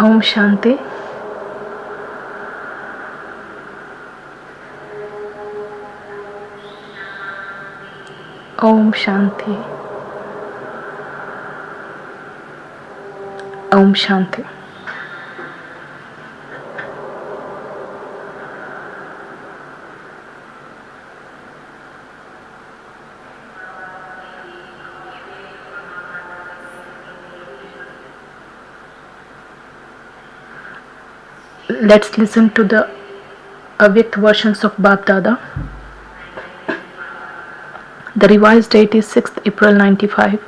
Om Shanti. Om Shanti. Om Shanti. Let's listen to the Avyakt versions of Bap Dada. The revised date is 6th April 95.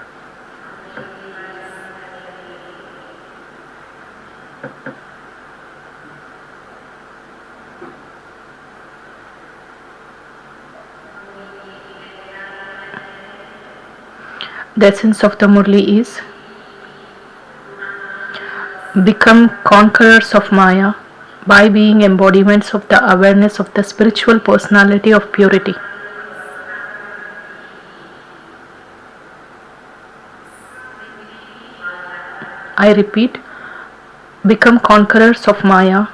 The essence of the Murli is: become conquerors of Maya by being embodiments of the awareness of the spiritual personality of purity. I repeat, become conquerors of Maya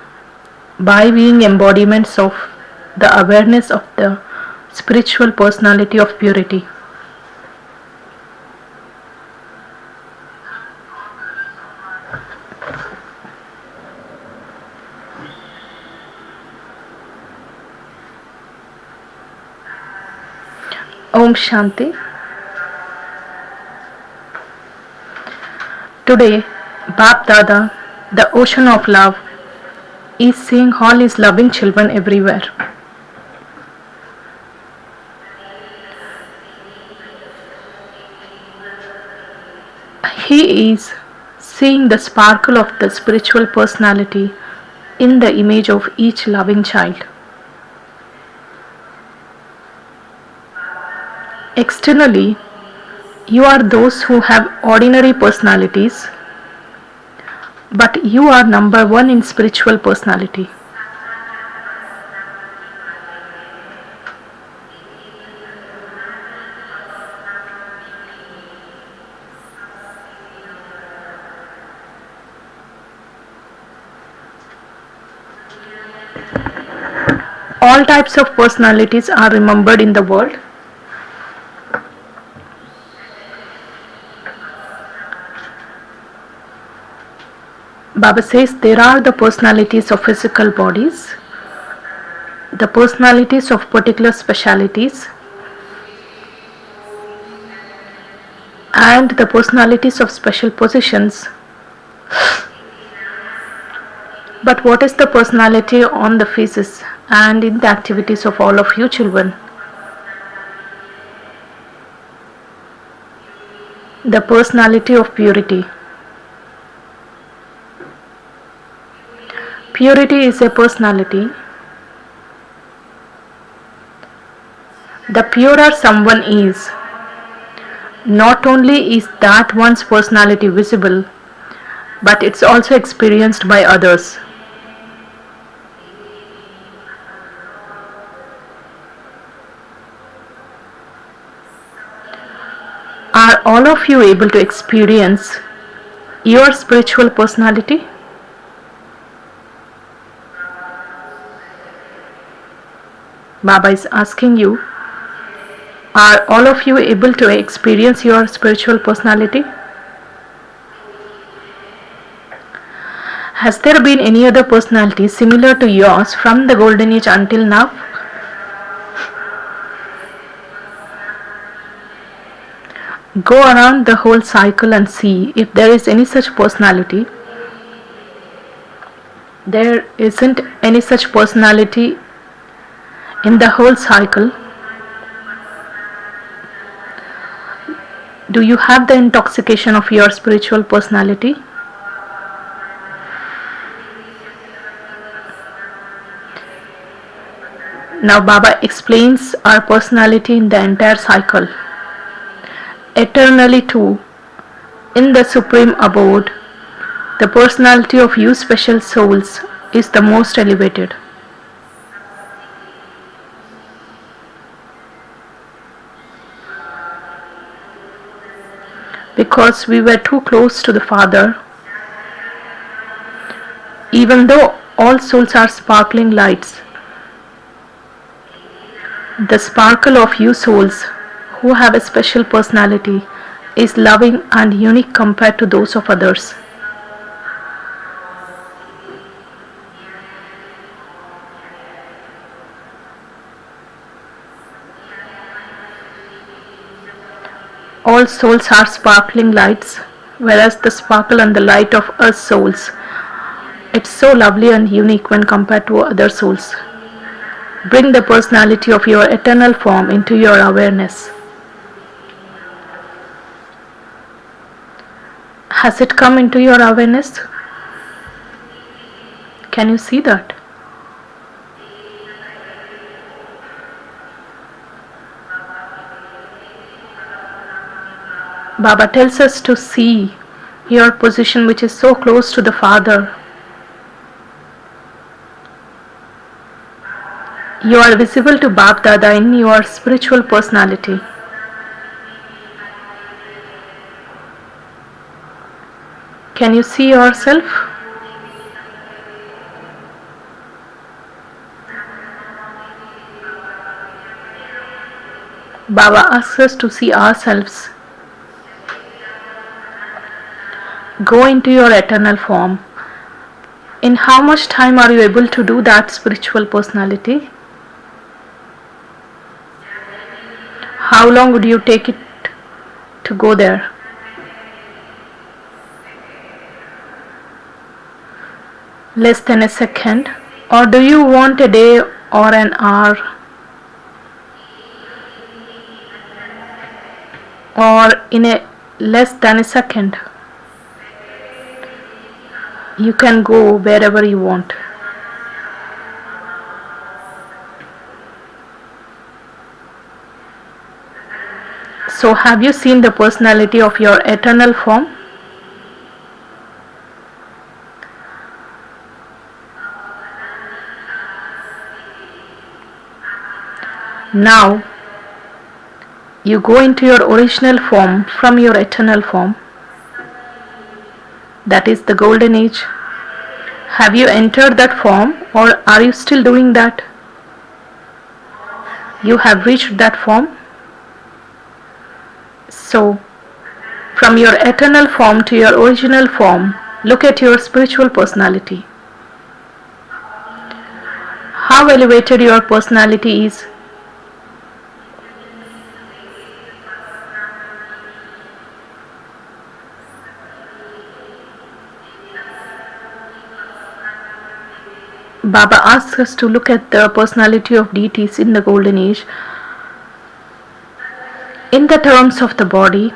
by being embodiments of the awareness of the spiritual personality of purity. Om Shanti. Today, Bap Dada, the ocean of love, is seeing all his loving children everywhere. He is seeing the sparkle of the spiritual personality in the image of each loving child. Externally, you are those who have ordinary personalities, but you are number one in spiritual personality. All types of personalities are remembered in the world. Baba says there are the personalities of physical bodies, the personalities of particular specialities, and the personalities of special positions. But what is the personality on the faces and in the activities of all of you children? The personality of purity. Purity is a personality. The purer someone is, not only is that one's personality visible, but it's also experienced by others. Are all of you able to experience your spiritual personality? Baba is asking you, are all of you able to experience your spiritual personality? Has there been any other personality similar to yours from the golden age until now? Go around the whole cycle and see if there is any such personality. There isn't any such personality in the whole cycle. Do you have the intoxication of your spiritual personality? Now Baba explains our personality in the entire cycle. Eternally too, in the supreme abode, the personality of you special souls is the most elevated. Because we were too close to the Father, even though all souls are sparkling lights, the sparkle of you souls who have a special personality is loving and unique compared to those of others. All souls are sparkling lights, whereas the sparkle and the light of us souls, it's so lovely and unique when compared to other souls. Bring the personality of your eternal form into your awareness. Has it come into your awareness? Can you see that? Baba tells us to see your position which is so close to the Father. You are visible to Bab Dada in your spiritual personality. Can you see yourself? Baba asks us to see ourselves. Go into your eternal form. In how much time are you able to do that spiritual personality? How long would you take it to go there? Less than a second? Or do you want a day or an hour? Or in a less than a second? You can go wherever you want. So have you seen the personality of your eternal form? Now you go into your original form from your eternal form. That is the golden age. Have you entered that form, or are you still doing that? You have reached that form. So, from your eternal form to your original form, look at your spiritual personality. How elevated your personality is. Baba asks us to look at the personality of deities in the golden age in the terms of the body,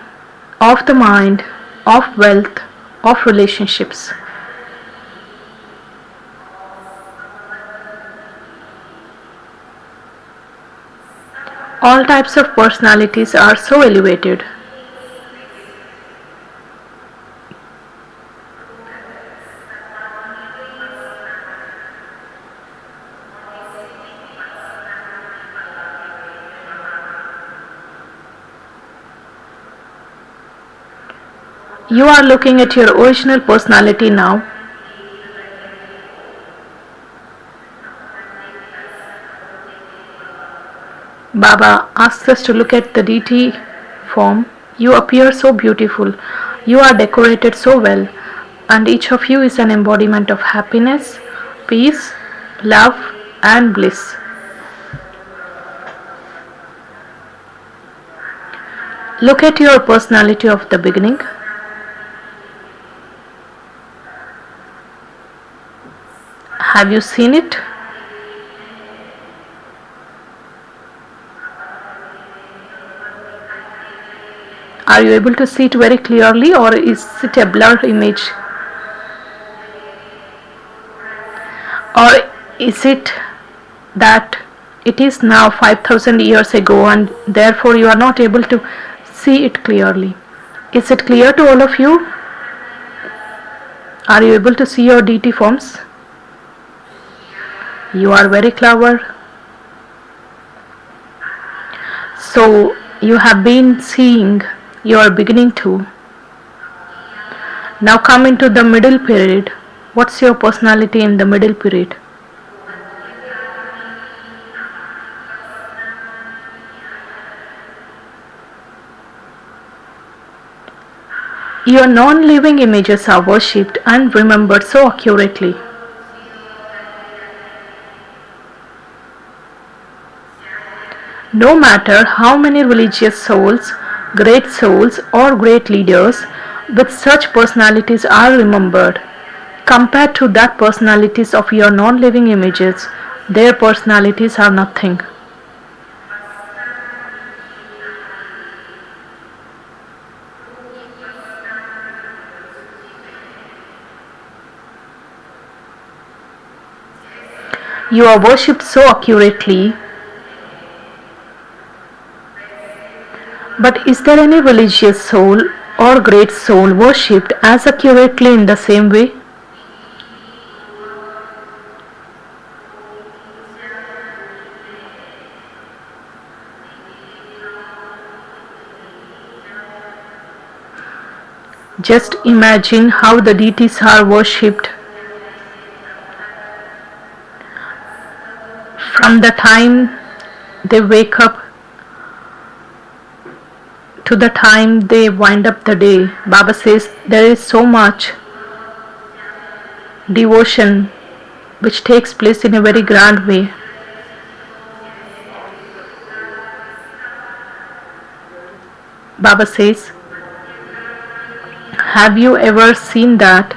of the mind, of wealth, of relationships. All types of personalities are so elevated. You are looking at your original personality now. Baba asks us to look at the deity form. You appear so beautiful. You are decorated so well. And each of you is an embodiment of happiness, peace, love, and bliss. Look at your personality of the beginning. Have you seen it? Are you able to see it very clearly, or is it a blurred image? Or is it that it is now 5,000 years ago and therefore you are not able to see it clearly? Is it clear to all of you? Are you able to see your deity forms? You are very clever. So you have been seeing your beginning too. Now come into the middle period. What's your personality in the middle period? Your non-living images are worshipped and remembered so accurately. No matter how many religious souls, great souls or great leaders with such personalities are remembered, compared to that personalities of your non-living images, their personalities are nothing. You are worshipped so accurately. But is there any religious soul or great soul worshipped as accurately in the same way? Just imagine how the deities are worshipped from the time they wake up to the time they wind up the day. Baba says there is so much devotion which takes place in a very grand way. Baba says, have you ever seen that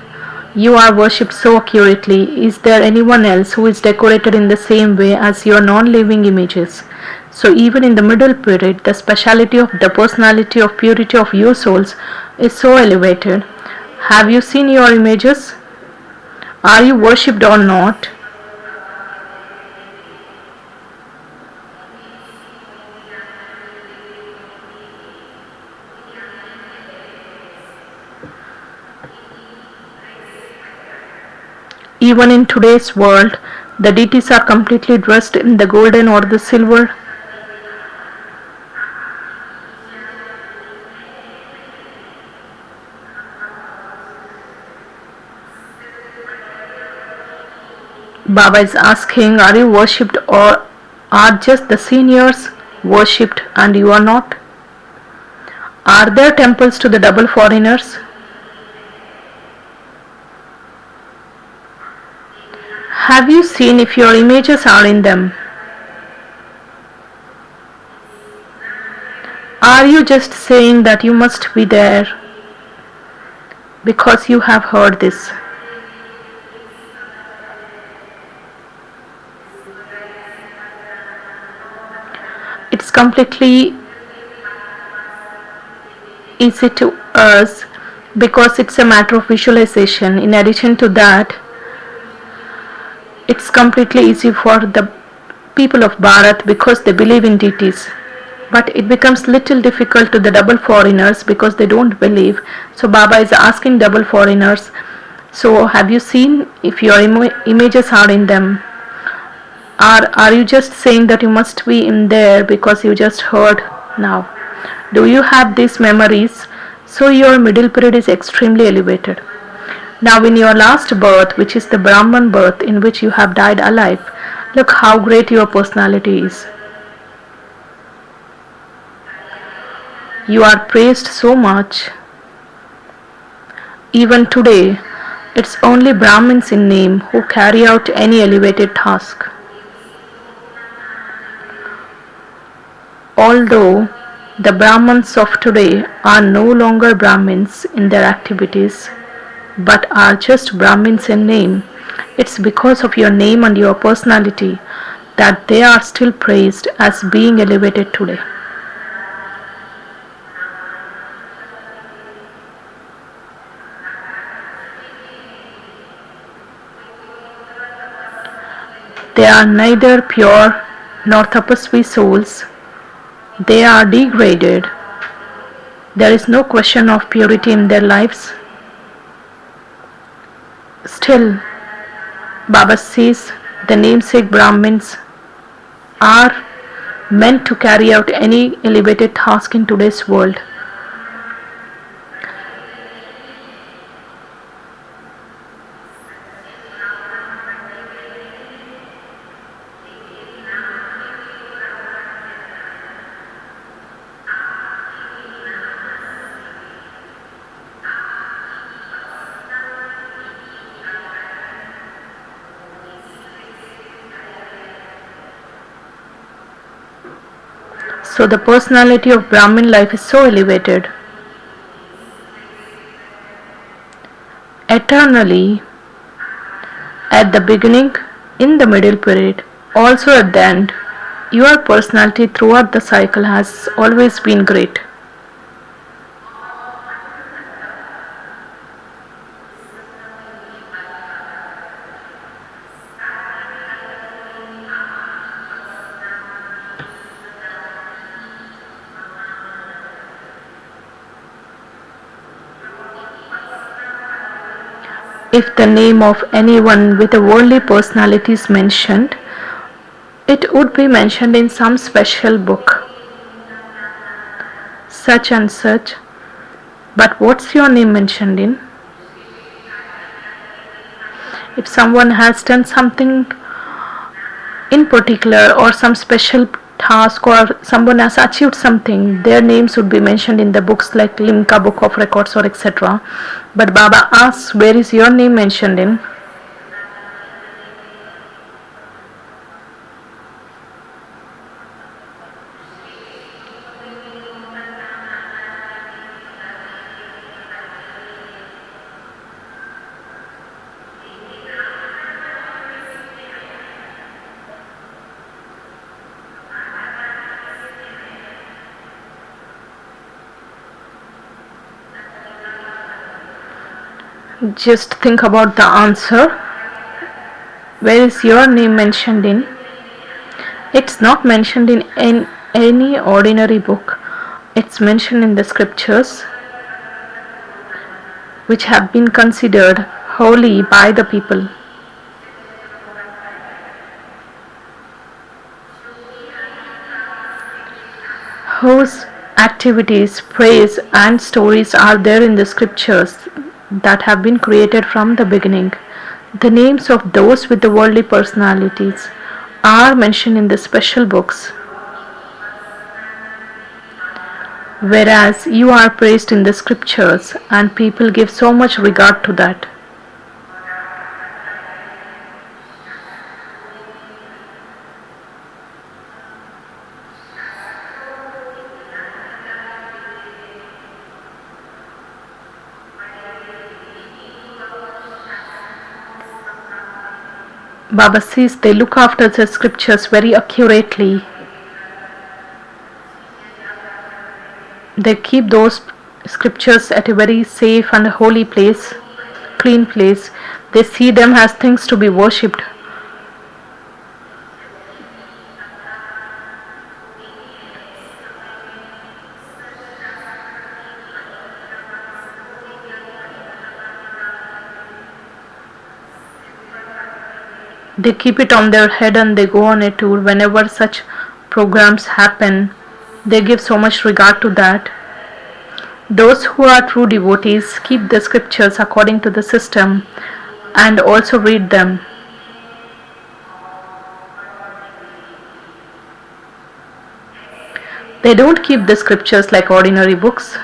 you are worshipped so accurately? Is there anyone else who is decorated in the same way as your non-living images? So even in the middle period, the speciality of the personality of purity of your souls is so elevated. Have you seen your images? Are you worshipped or not? Even in today's world, the deities are completely dressed in the golden or the silver Baba is asking, are you worshipped or are just the seniors worshipped and you are not? Are there temples to the double foreigners? Have you seen if your images are in them? Are you just saying that you must be there because you have heard this? It's completely easy to us because it's a matter of visualization. In addition to that, it's completely easy for the people of Bharat because they believe in deities. But it becomes little difficult to the double foreigners because they don't believe. So Baba is asking double foreigners, so have you seen if your images are in them? Are you just saying that you must be in there because you just heard now? Do you have these memories? So your middle period is extremely elevated. Now in your last birth, which is the Brahman birth in which you have died alive, look how great your personality is. You are praised so much. Even today, it's only Brahmins in name who carry out any elevated task. Although the Brahmins of today are no longer Brahmins in their activities, but are just Brahmins in name, it's because of your name and your personality that they are still praised as being elevated today. They are neither pure nor tapasvi souls. They are degraded. There is no question of purity in their lives. Still, Baba says the namesake Brahmins are meant to carry out any elevated task in today's world. So the personality of Brahmin life is so elevated. Eternally, at the beginning, in the middle period, also at the end, your personality throughout the cycle has always been great. If the name of anyone with a worldly personality is mentioned, it would be mentioned in some special book, such and such. But what's your name mentioned in? If someone has done something in particular or some special task or someone has achieved something, their names would be mentioned in the books like Limca Book of Records or etc. But Baba asks, where is your name mentioned in? Just think about the answer. Where is your name mentioned in? It's not mentioned in any ordinary book. It's mentioned in the scriptures, which have been considered holy by the people. Whose activities, praise and stories are there in the scriptures that have been created from the beginning. The names of those with the worldly personalities are mentioned in the special books, whereas you are praised in the scriptures, and people give so much regard to that. Baba says they look after the scriptures very accurately. They keep those scriptures at a very safe and holy place, clean place. They see them as things to be worshipped. They keep it on their head and they go on a tour whenever such programs happen. They give so much regard to that. Those who are true devotees keep the scriptures according to the system and also read them. They don't keep the scriptures like ordinary books.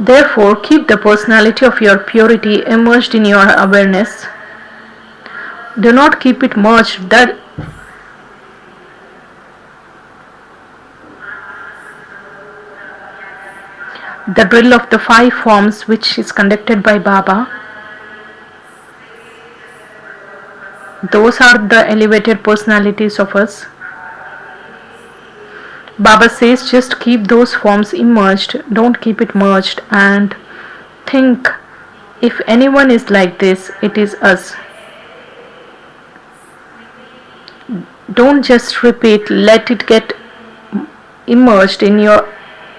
Therefore, keep the personality of your purity immersed in your awareness. Do not keep it merged. That the drill of the 5 forms which is conducted by Baba, those are the elevated personalities of us. Baba says just keep those forms immersed, don't keep it merged, and think, if anyone is like this, it is us. Don't just repeat, let it get immersed in your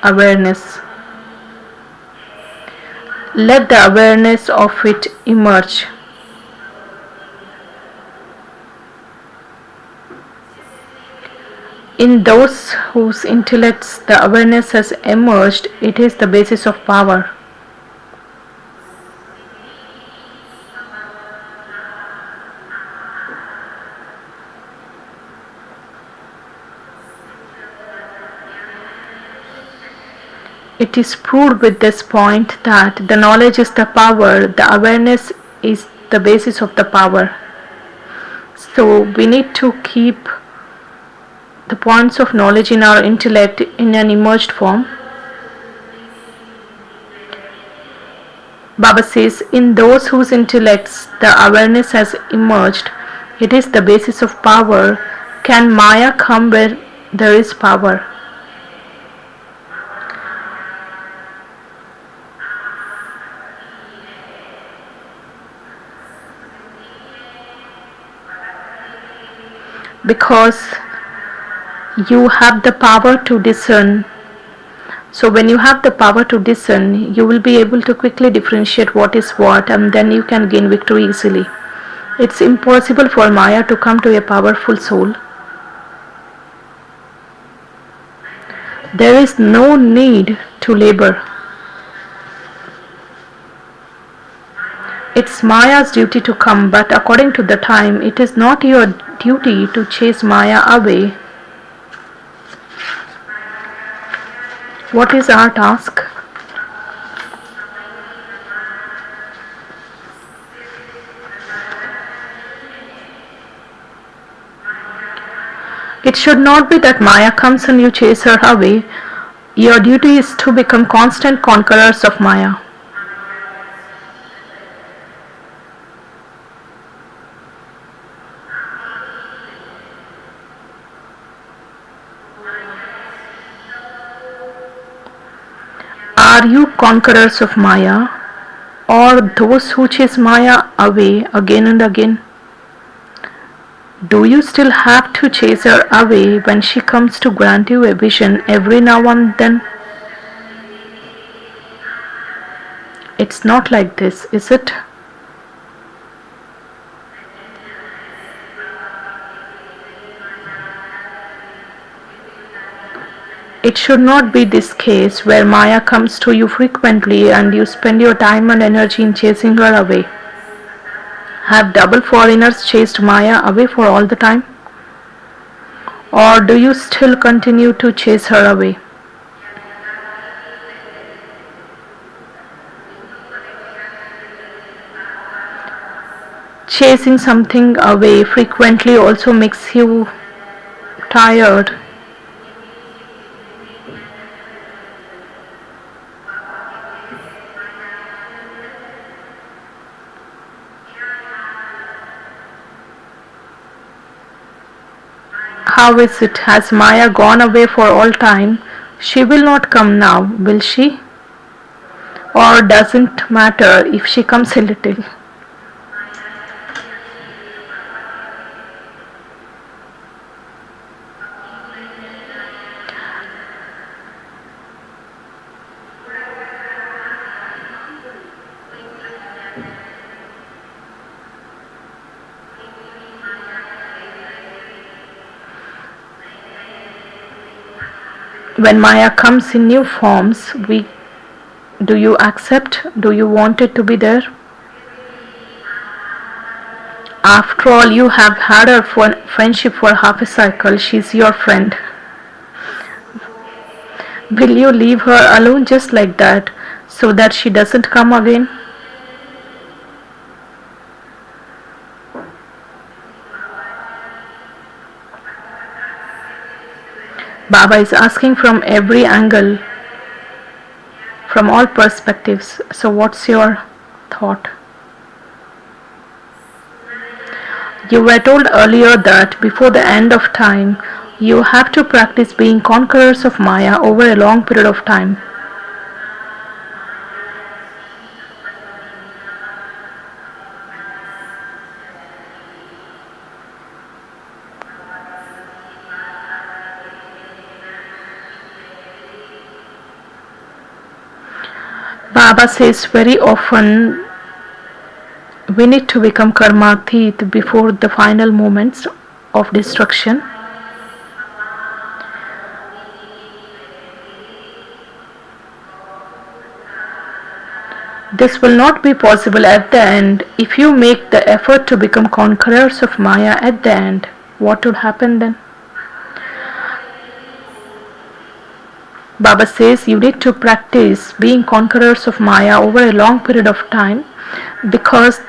awareness. Let the awareness of it emerge. In those whose intellects the awareness has emerged, it is the basis of power. It is proved with this point that the knowledge is the power, the awareness is the basis of the power. So we need to keep the points of knowledge in our intellect in an emerged form. Baba says, in those whose intellects the awareness has emerged, it is the basis of power. Can Maya come where there is power? Because you have the power to discern. So when you have the power to discern, you will be able to quickly differentiate what is what, and then you can gain victory easily. It's impossible for Maya to come to a powerful soul. There is no need to labor. It's Maya's duty to come, but according to the time, it is not your duty to chase Maya away. What is our task? It should not be that Maya comes and you chase her away. Your duty is to become constant conquerors of Maya. Are you conquerors of Maya, or those who chase Maya away again and again? Do you still have to chase her away when she comes to grant you a vision every now and then? It's not like this, is it? It should not be this case where Maya comes to you frequently and you spend your time and energy in chasing her away. Have double foreigners chased Maya away for all the time? Or do you still continue to chase her away? Chasing something away frequently also makes you tired. How is it? Has Maya gone away for all time? She will not come now, will she? Or doesn't matter if she comes a little? When Maya comes in new forms, do you accept? Do you want it to be there? After all, you have had her friendship for half a cycle. She's your friend. Will you leave her alone just like that so that she doesn't come again? Baba is asking from every angle, from all perspectives. So what's your thought? You were told earlier that before the end of time, you have to practice being conquerors of Maya over a long period of time. Baba says very often we need to become karmathit before the final moments of destruction. This will not be possible at the end. If you make the effort to become conquerors of Maya at the end, what would happen then? Baba says you need to practice being conquerors of Maya over a long period of time because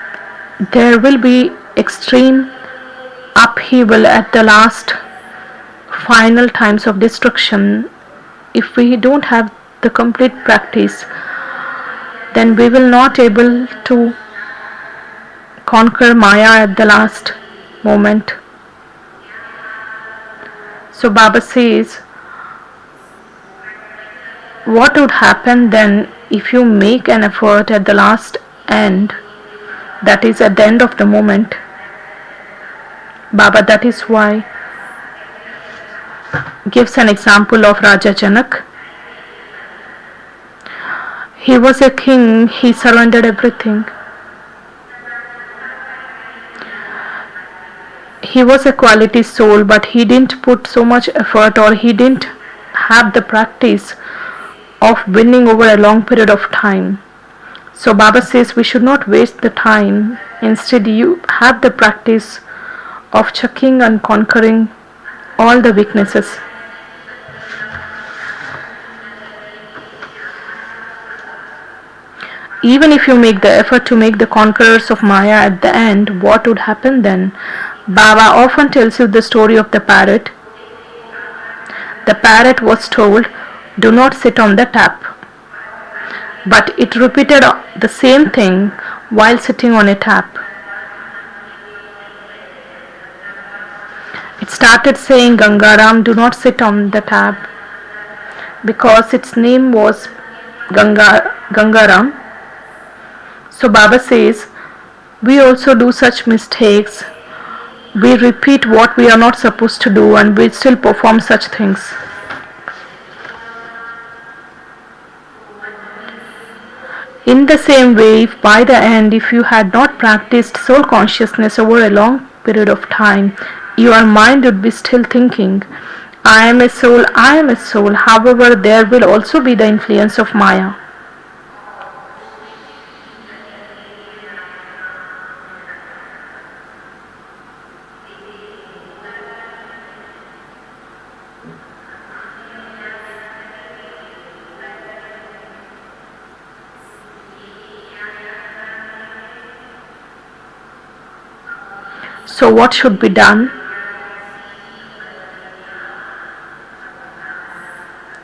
there will be extreme upheaval at the last final times of destruction. If we don't have the complete practice, then we will not able to conquer Maya at the last moment. So Baba says, what would happen then if you make an effort at the last end, that is at the end of the moment? Baba, that is why, gives an example of Raja Janak. He was a king, he surrendered everything. He was a quality soul, but he didn't put so much effort, or he didn't have the practice of winning over a long period of time. So Baba says we should not waste the time. Instead, you have the practice of checking and conquering all the weaknesses. Even if you make the effort to make the conquerors of Maya at the end, what would happen then? Baba often tells you the story of the parrot. The parrot was told, do not sit on the tap. But it repeated the same thing while sitting on a tap. It started saying, Gangaram, do not sit on the tap, because its name was Gangaram. So Baba says, we also do such mistakes. We repeat what we are not supposed to do and we still perform such things. In the same way, if by the end, if you had not practiced soul consciousness over a long period of time, your mind would be still thinking, I am a soul, I am a soul. However, there will also be the influence of Maya. So, what should be done?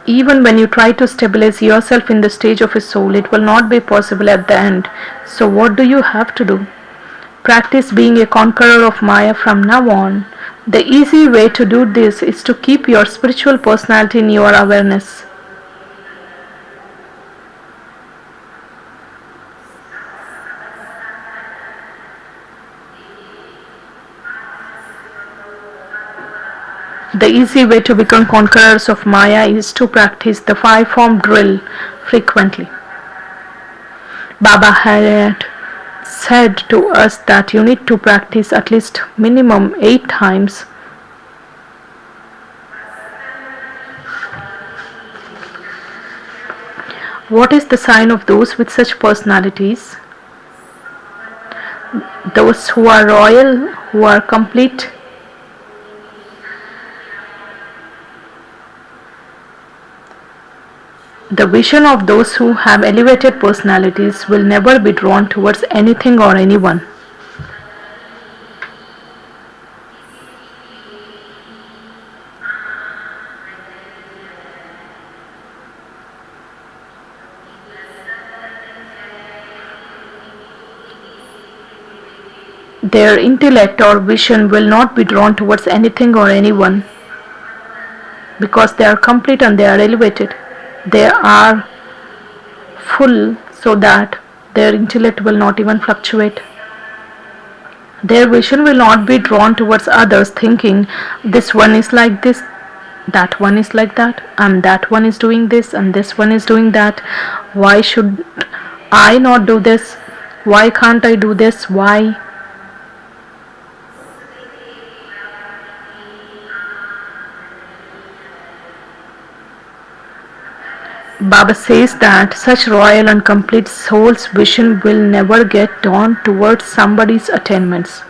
Even when you try to stabilize yourself in the stage of a soul, it will not be possible at the end. So, what do you have to do? Practice being a conqueror of Maya from now on. The easy way to do this is to keep your spiritual personality in your awareness. The easy way to become conquerors of Maya is to practice the 5-form drill frequently. Baba had said to us that you need to practice at least minimum 8 times. What is the sign of those with such personalities? Those who are royal, who are complete. The vision of those who have elevated personalities will never be drawn towards anything or anyone. Their intellect or vision will not be drawn towards anything or anyone because they are complete and they are elevated. They are full so that their intellect will not even fluctuate. Their vision will not be drawn towards others thinking this one is like this, that one is like that, and that one is doing this and this one is doing that. Why should I not do this? Why can't I do this? Why? Baba says that such royal and complete soul's vision will never get drawn towards somebody's attainments.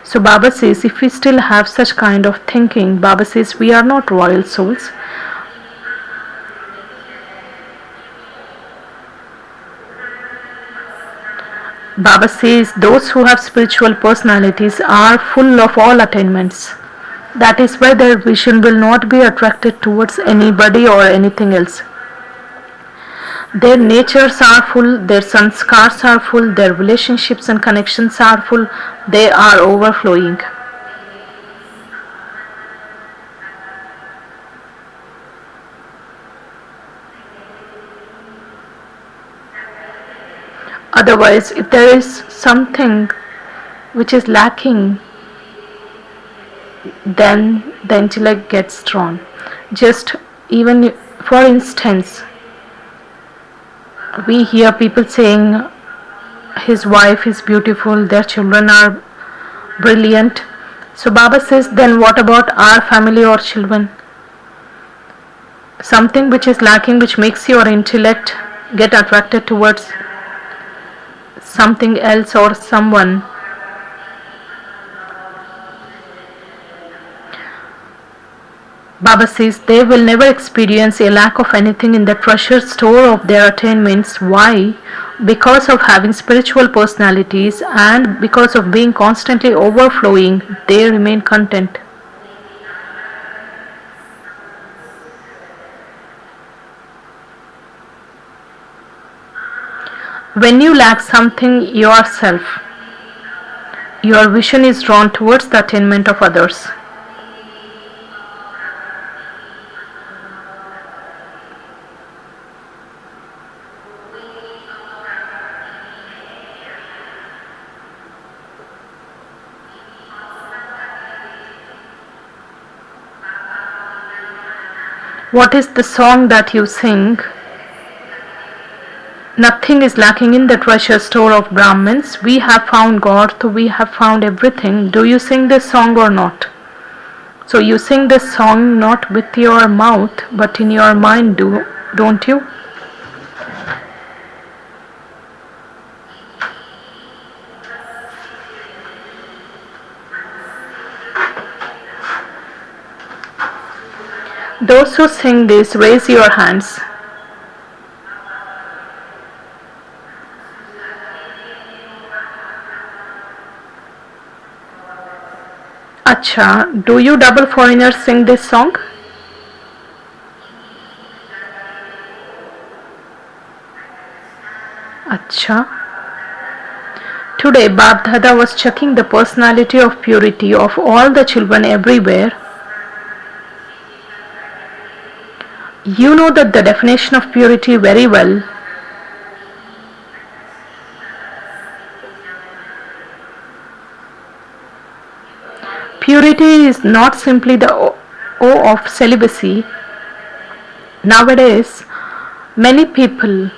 So Baba says if we still have such kind of thinking, Baba says we are not royal souls. Baba says those who have spiritual personalities are full of all attainments. That is why their vision will not be attracted towards anybody or anything else. Their natures are full, their sanskars are full, their relationships and connections are full, they are overflowing. Otherwise, if there is something which is lacking, then the intellect gets drawn. Just even for instance, we hear people saying his wife is beautiful, their children are brilliant. So Baba says, then what about our family or children? Something which is lacking, which makes your intellect get attracted towards something else or someone. Baba says they will never experience a lack of anything in the treasure store of their attainments. Why? Because of having spiritual personalities and because of being constantly overflowing, they remain content. When you lack something yourself, your vision is drawn towards the attainment of others. What is the song that you sing? Nothing is lacking in the treasure store of Brahmins. We have found God, so we have found everything. Do you sing this song or not? So you sing this song not with your mouth but in your mind, don't you? Those who sing this, raise your hands. Acha, do you double foreigners sing this song? Acha. Today, Bab Dada was checking the personality of purity of all the children everywhere. You know that the definition of purity very well. Purity is not simply the O of celibacy. Nowadays, many people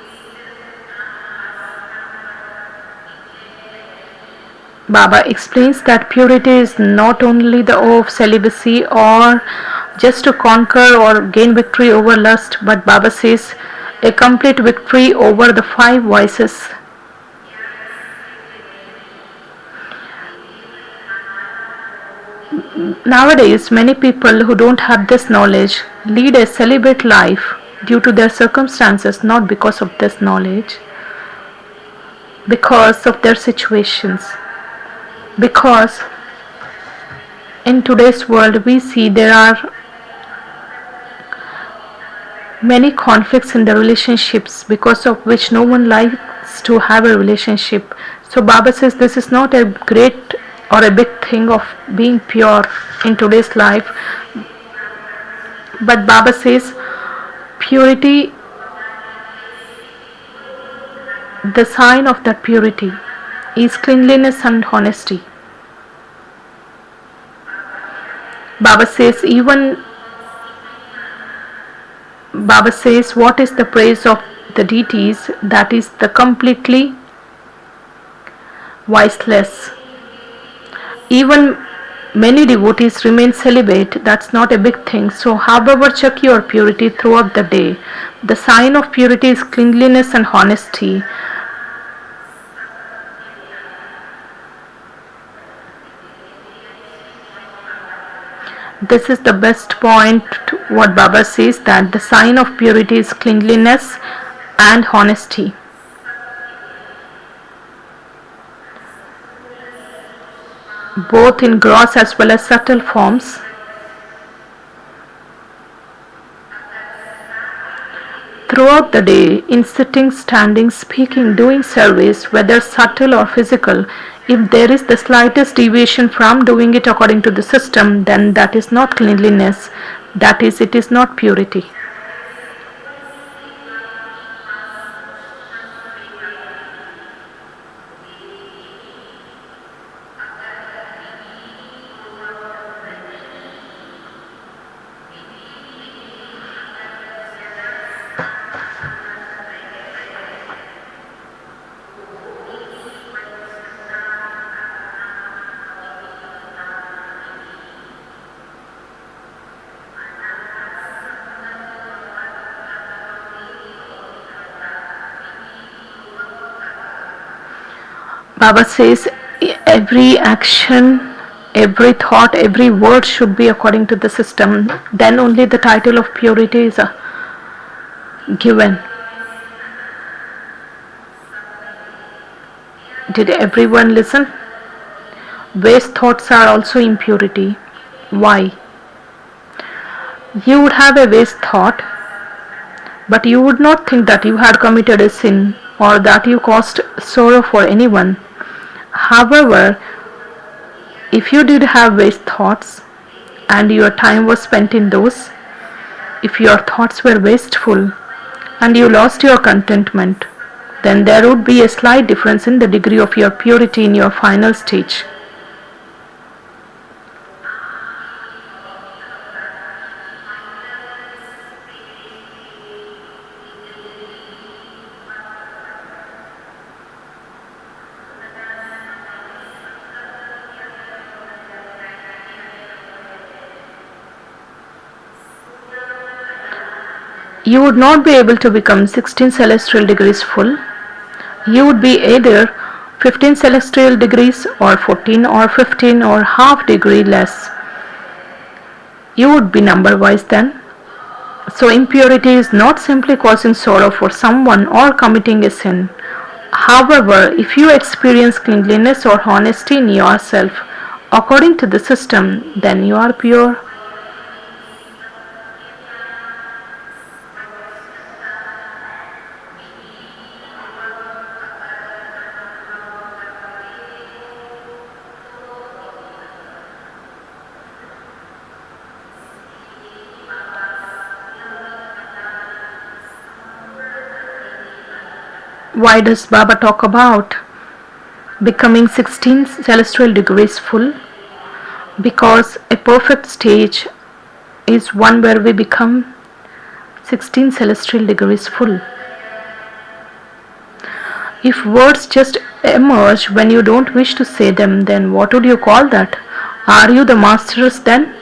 Baba explains that purity is not only the O of celibacy or just to conquer or gain victory over lust, but Baba says a complete victory over the five vices. Nowadays, many people who don't have this knowledge lead a celibate life due to their circumstances, not because of this knowledge, because of their situations. Because in today's world we see there are many conflicts in the relationships because of which no one likes to have a relationship. So Baba says this is not a great or a big thing of being pure in today's life, but Baba says purity, the sign of that purity is cleanliness and honesty. Baba says what is the praise of the deities? That is the completely viceless. Even many devotees remain celibate. That's not a big thing. So however, check your purity throughout the day. The sign of purity is cleanliness and honesty. This is the best point what Baba says, that the sign of purity is cleanliness and honesty. Both in gross as well as subtle forms. Throughout the day, in sitting, standing, speaking, doing service, whether subtle or physical, if there is the slightest deviation from doing it according to the system, then that is not cleanliness, that is, it is not purity. Baba says every action, every thought, every word should be according to the system. Then only the title of purity is given. Did everyone listen? Waste thoughts are also impurity. Why? You would have a waste thought, but you would not think that you had committed a sin or that you caused sorrow for anyone. However, if you did have waste thoughts and your time was spent in those, if your thoughts were wasteful and you lost your contentment, then there would be a slight difference in the degree of your purity in your final stage. You would not be able to become 16 celestial degrees full. You would be either 15 celestial degrees or 14 or 15 or half degree less. You would be number wise then. So impurity is not simply causing sorrow for someone or committing a sin. However, if you experience cleanliness or honesty in yourself according to the system, then you are pure. Why does Baba talk about becoming 16 celestial degrees full? Because a perfect stage is one where we become 16 celestial degrees full. If words just emerge when you don't wish to say them, then what would you call that? Are you the masters then?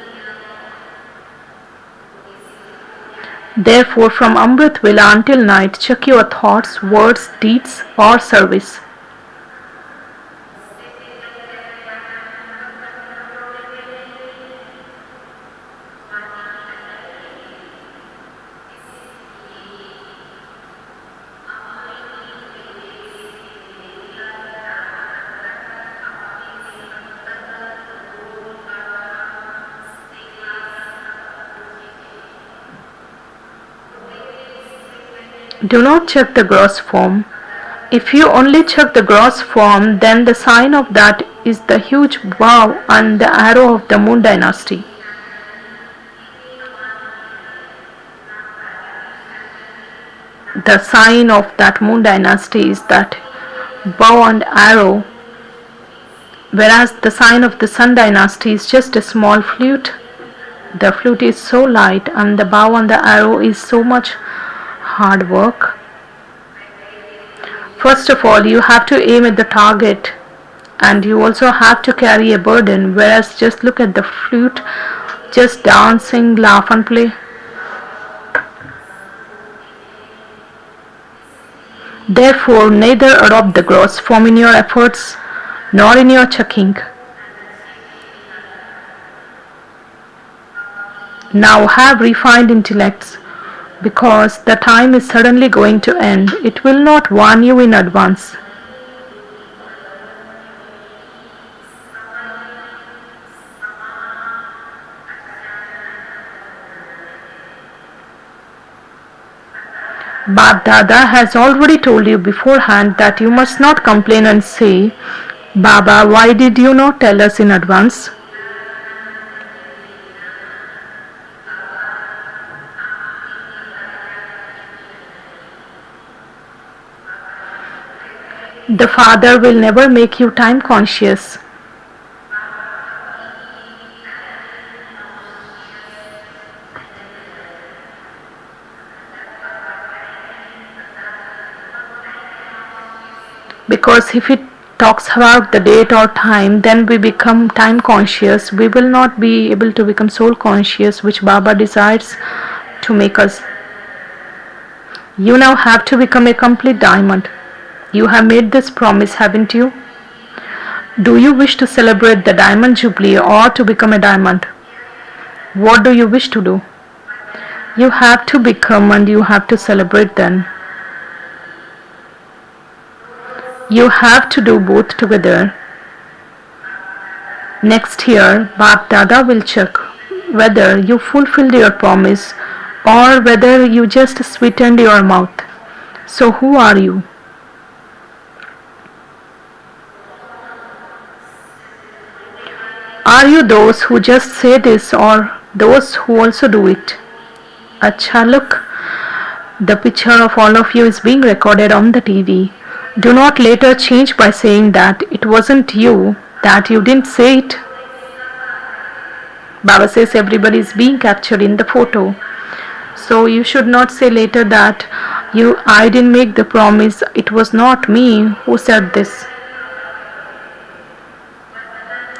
Therefore, from Amrit Vela until night, check your thoughts, words, deeds, or service. Do not check the gross form. If you only check the gross form, then the sign of that is the huge bow and the arrow of the moon dynasty. The sign of that moon dynasty is that bow and arrow, whereas the sign of the sun dynasty is just a small flute. The flute is so light and the bow and the arrow is so much hard work. First of all, you have to aim at the target, and you also have to carry a burden, whereas just look at the flute, just dancing, laugh and play. Therefore, neither adopt the gross form in your efforts nor in your checking. Now have refined intellects, because the time is suddenly going to end. It will not warn you in advance. Bab Dada has already told you beforehand that you must not complain and say, Baba, why did you not tell us in advance? The Father will never make you time conscious. Because if it talks about the date or time, then we become time conscious. We will not be able to become soul conscious, which Baba decides to make us. You now have to become a complete diamond. You have made this promise, haven't you? Do you wish to celebrate the diamond jubilee or to become a diamond? What do you wish to do? You have to become and you have to celebrate then. You have to do both together. Next year, Bab Dada will check whether you fulfilled your promise or whether you just sweetened your mouth. So who are you? Are you those who just say this or those who also do it? Acha, look, the picture of all of you is being recorded on the TV. Do not later change by saying that it wasn't you, that you didn't say it. Baba says everybody is being captured in the photo. So you should not say later that I didn't make the promise, it was not me who said this.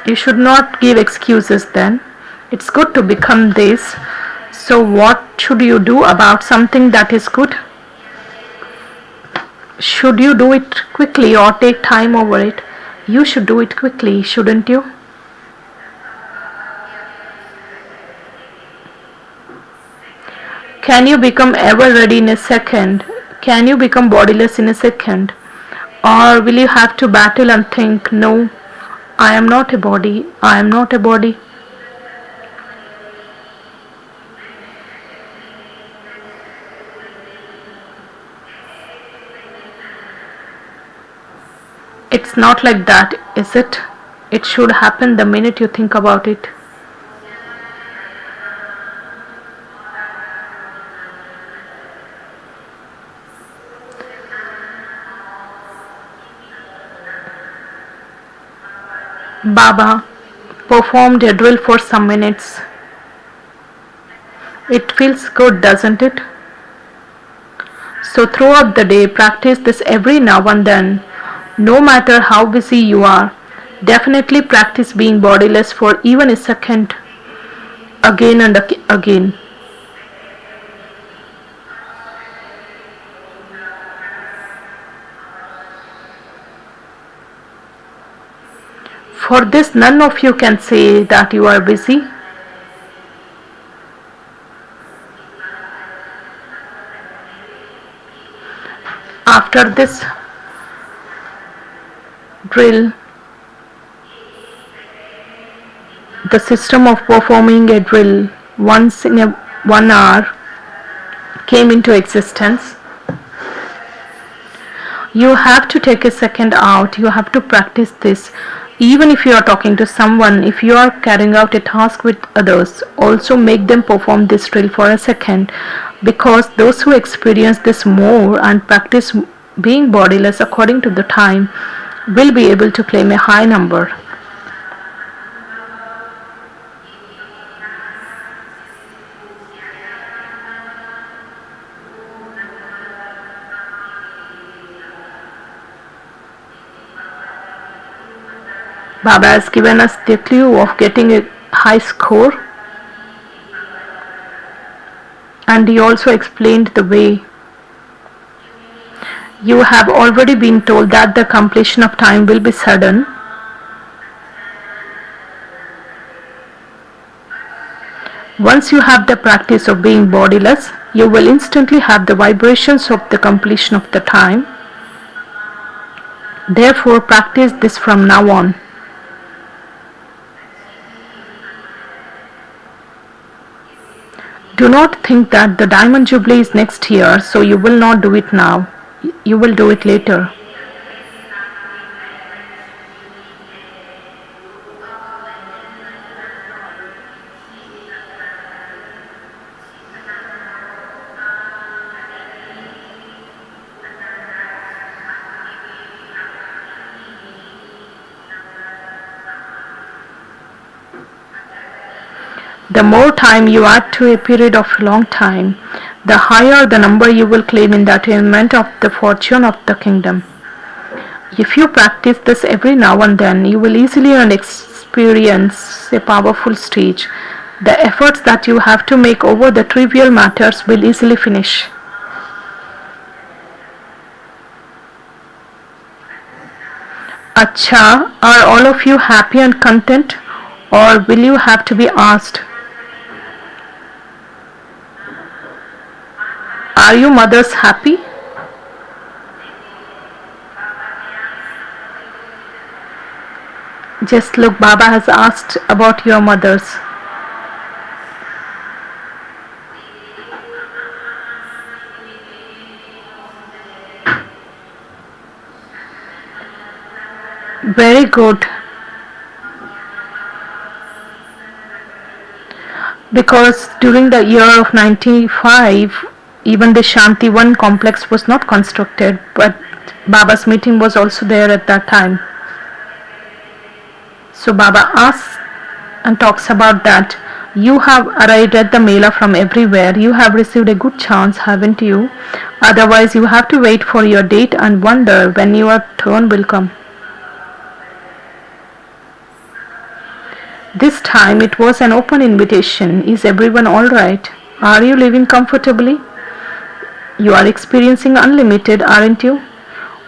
You should not give excuses then. It's good to become this So what should you do about something that is good? Should you do it quickly or take time over it? You should do it quickly, shouldn't you? Can you become ever ready in a second? Can you become bodiless in a second? Or will you have to battle and think, no, I am not a body, I am not a body? It's not like that, is it? It should happen the minute you think about it. Baba performed a drill for some minutes. It feels good, doesn't it? So throughout the day, practice this every now and then. No matter how busy you are, definitely practice being bodiless for even a second, again and again. For this, none of you can say that you are busy. After this drill, the system of performing a drill once in 1 hour came into existence. You have to take a second out. You have to practice this. Even if you are talking to someone, if you are carrying out a task with others, also make them perform this drill for a second, because those who experience this more and practice being bodiless according to the time will be able to claim a high number. Baba has given us the clue of getting a high score, and he also explained the way. You have already been told that the completion of time will be sudden. Once you have the practice of being bodiless, you will instantly have the vibrations of the completion of the time. Therefore, practice this from now on. Do not think that the Diamond Jubilee is next year, so you will not do it now. You will do it later. The more time you add to a period of long time, the higher the number you will claim in the attainment of the fortune of the kingdom. If you practice this every now and then, you will easily experience a powerful stage. The efforts that you have to make over the trivial matters will easily finish. Acha, are all of you happy and content, or will you have to be asked? Are you mothers happy? Just look, Baba has asked about your mothers. Very good. Because during the year of 95, even the Shanti 1 complex was not constructed, but Baba's meeting was also there at that time. So Baba asks and talks about that. You have arrived at the Mela from everywhere. You have received a good chance, haven't you? Otherwise, you have to wait for your date and wonder when your turn will come. This time it was an open invitation. Is everyone all right? Are you living comfortably? You are experiencing unlimited, aren't you?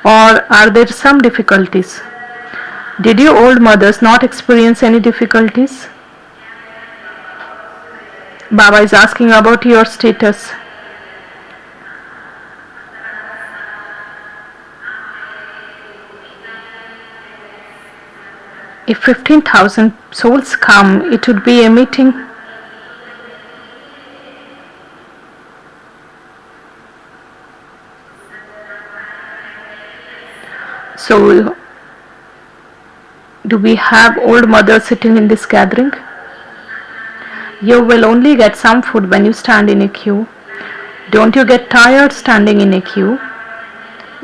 Or are there some difficulties? Did your old mothers not experience any difficulties? Baba is asking about your status. If 15,000 souls come, it would be a meeting. So, do we have old mothers sitting in this gathering? You will only get some food when you stand in a queue. Don't you get tired standing in a queue?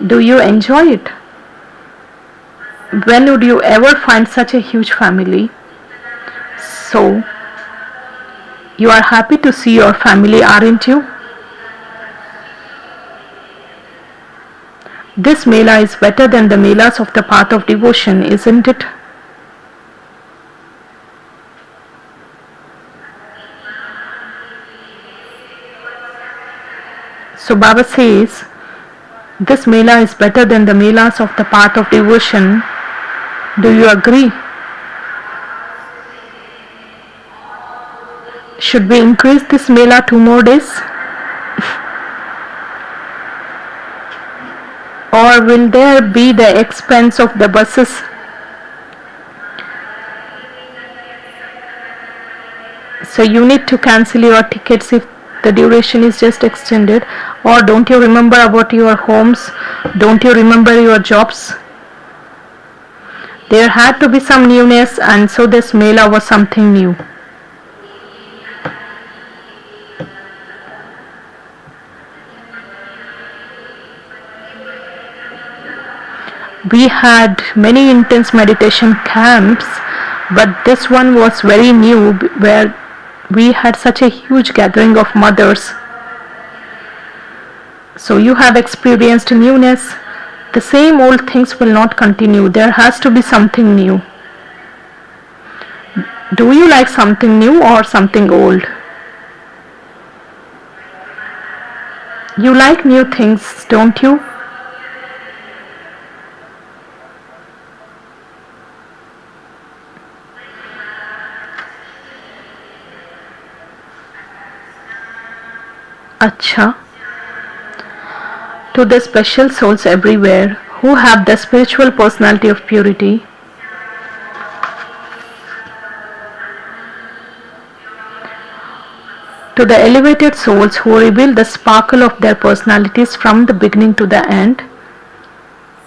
Do you enjoy it? When would you ever find such a huge family? So, you are happy to see your family, aren't you? This Mela is better than the Melas of the path of devotion, isn't it? So Baba says, this Mela is better than the Melas of the path of devotion. Do you agree? Should we increase this Mela 2 more days? Or will there be the expense of the buses? So you need to cancel your tickets if the duration is just extended. Or don't you remember about your homes? Don't you remember your jobs? There had to be some newness, and so this Mela was something new. We had many intense meditation camps, but this one was very new, where we had such a huge gathering of mothers. So you have experienced newness. The same old things will not continue. There has to be something new. Do you like something new or something old? You like new things, don't you? Acha. To the special souls everywhere who have the spiritual personality of purity, to the elevated souls who reveal the sparkle of their personalities from the beginning to the end,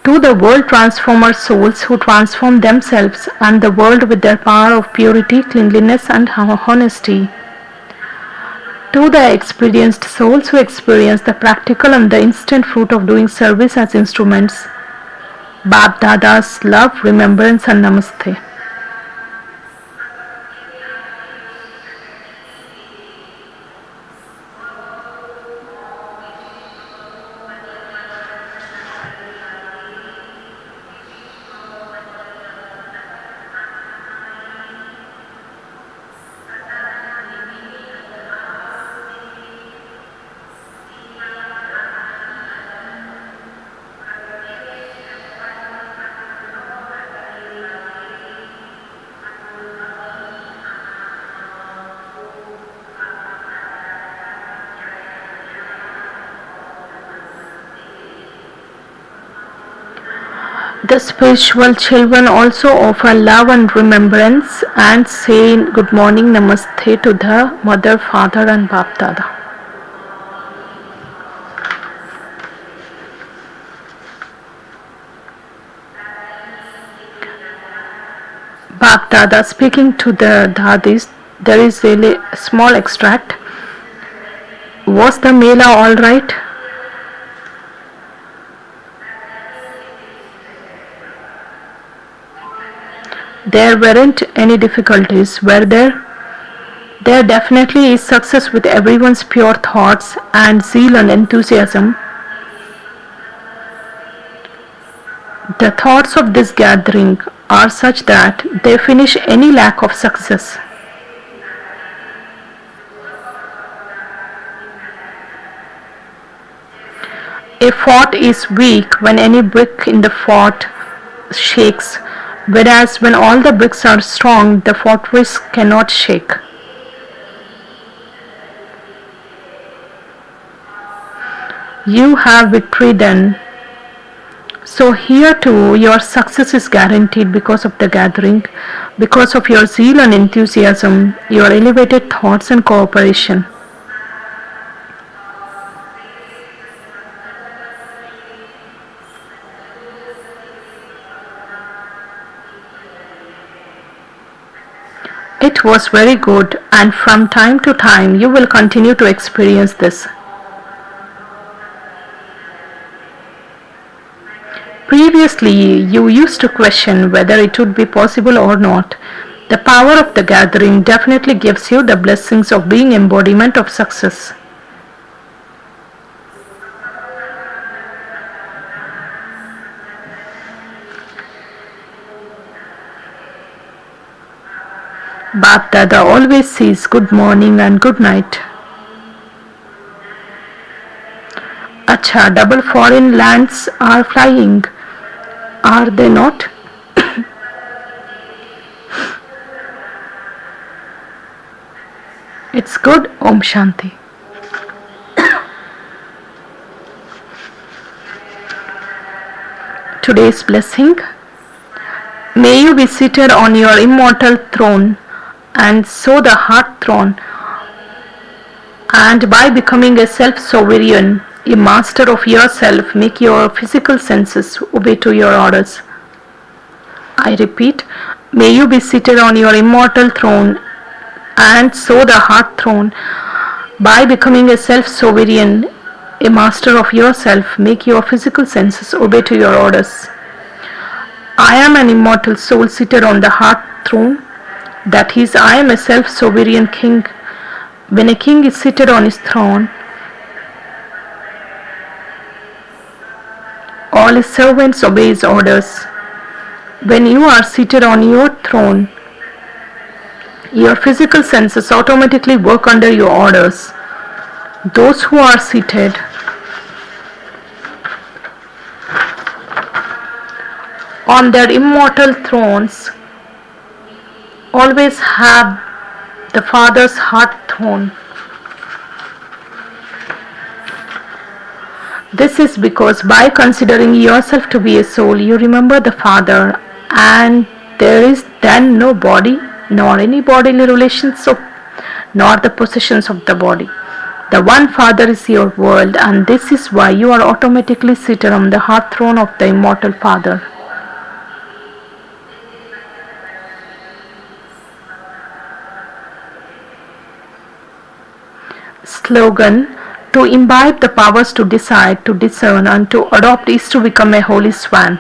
to the world transformer souls who transform themselves and the world with their power of purity, cleanliness and honesty, to the experienced souls who experience the practical and the instant fruit of doing service as instruments, Bap Dada's love, remembrance and namaste. The spiritual children also offer love and remembrance and say good morning namaste to the mother, father and Bap Dada. Bap Dada speaking to the Dadis, there is really a small extract. Was the Mela alright? There weren't any difficulties, were there? There definitely is success with everyone's pure thoughts and zeal and enthusiasm. The thoughts of this gathering are such that they finish any lack of success. A fort is weak when any brick in the fort shakes, whereas when all the bricks are strong, the fortress cannot shake. You have victory then. So here too your success is guaranteed because of the gathering, because of your zeal and enthusiasm, your elevated thoughts and cooperation. It was very good, and from time to time you will continue to experience this. Previously, you used to question whether it would be possible or not. The power of the gathering definitely gives you the blessings of being embodiment of success. Bap Dada always says good morning and good night. Acha, double foreign lands are flying, are they not? It's good. Om Shanti. Today's blessing. May you be seated on your immortal throne, and so the heart throne, and by becoming a self-sovereign, a master of yourself, make your physical senses obey to your orders. I repeat, may you be seated on your immortal throne, and so the heart throne, by becoming a self-sovereign, a master of yourself, make your physical senses obey to your orders. I am an immortal soul seated on the heart throne. That is, I am a self-sovereign king. When a king is seated on his throne, all his servants obey his orders. When you are seated on your throne, your physical senses automatically work under your orders. Those who are seated on their immortal thrones always have the Father's heart throne. This is because by considering yourself to be a soul, you remember the Father, and there is then no body, nor any bodily relations, nor the possessions of the body. The one Father is your world, and this is why you are automatically seated on the heart throne of the immortal Father. Slogan: to imbibe the powers to decide, to discern, and to adopt is to become a holy swan.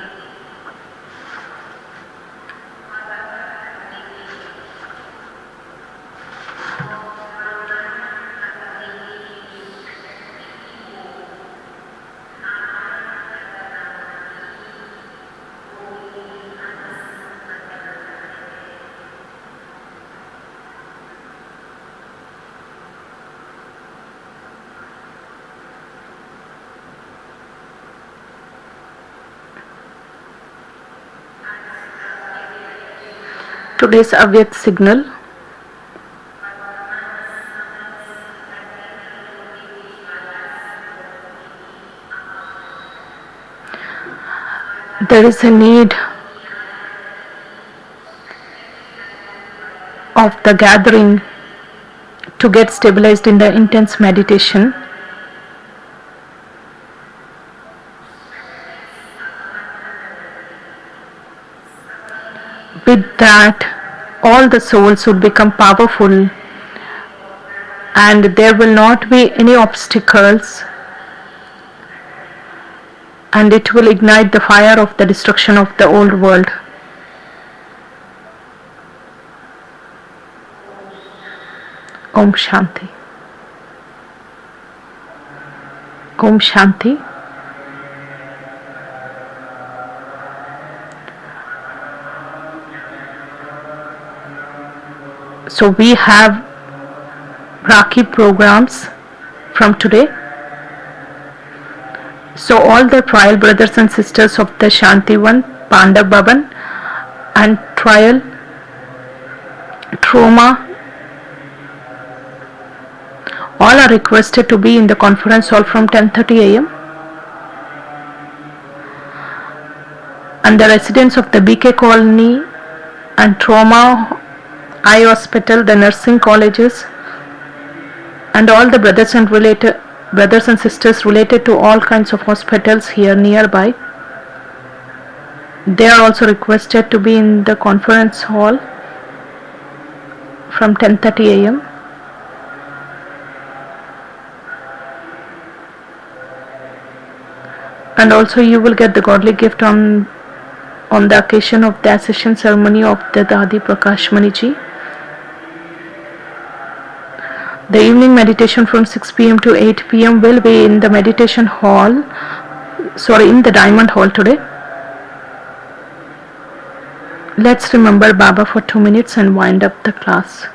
Today's Avyakt signal. There is a need of the gathering to get stabilized in the intense meditation. With that, all the souls would become powerful, and there will not be any obstacles, and it will ignite the fire of the destruction of the old world. Om Shanti. Om Shanti. So we have Rakhi programs from today. So all the trial brothers and sisters of the Shantivan, Pandav Bhavan and trial trauma, all are requested to be in the conference hall from 10:30 a.m. And the residents of the BK colony and trauma eye hospital, the nursing colleges, and all the brothers and sisters related to all kinds of hospitals here nearby, they are also requested to be in the conference hall from 10:30 a.m. And also you will get the godly gift on the occasion of the accession ceremony of the Dadi Prakash Maniji. The evening meditation from 6 p.m. to 8 p.m. will be in the meditation hall, in the Diamond Hall today. Let's remember Baba for 2 minutes and wind up the class.